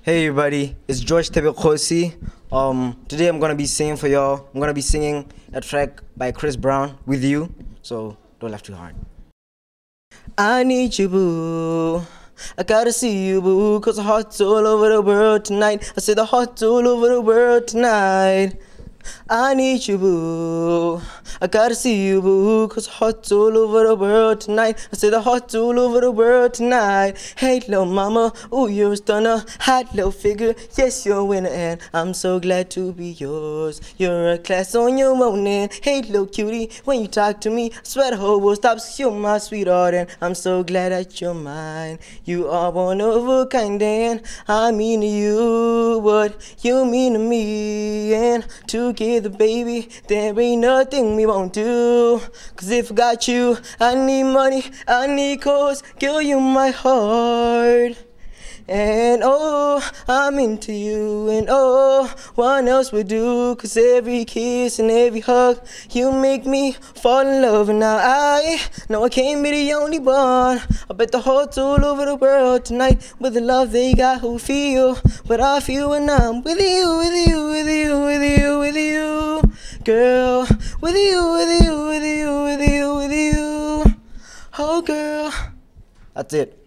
Hey everybody, it's George Tebekhosi. Today I'm gonna be singing for y'all. I'm gonna be singing a track by Chris Brown, With You. So don't laugh too hard. I need you, boo. I gotta see you, boo, 'cause the heart's all over the world tonight. I said the heart's all over the world tonight. I need you, boo. I gotta see you, boo, 'cause the heart's all over the world tonight. I said the heart's all over the world tonight. Hey, little mama, ooh, you're a stunner. Hot little figure, yes, you're a winner, and I'm so glad to be yours. You're a class on your own, and hey, little cutie, when you talk to me, I swear the whole world stops. You're my sweetheart, and I'm so glad that you're mine. You are one of a kind, and I mean to you what you mean to me, and together, baby, there ain't nothing we won't do. 'Cause if I got you, I need money, I need clothes, girl, you're my heart. And oh, I'm into you, and oh, what else would do? 'Cause every kiss and every hug, you make me fall in love. And now I know I can't be the only one. I bet the hearts all over the world tonight with the love they got who feel what I feel when I'm with you, with you, with you, with you, with you, girl, with you, with you, with you, with you, with you. Oh, girl. That's it.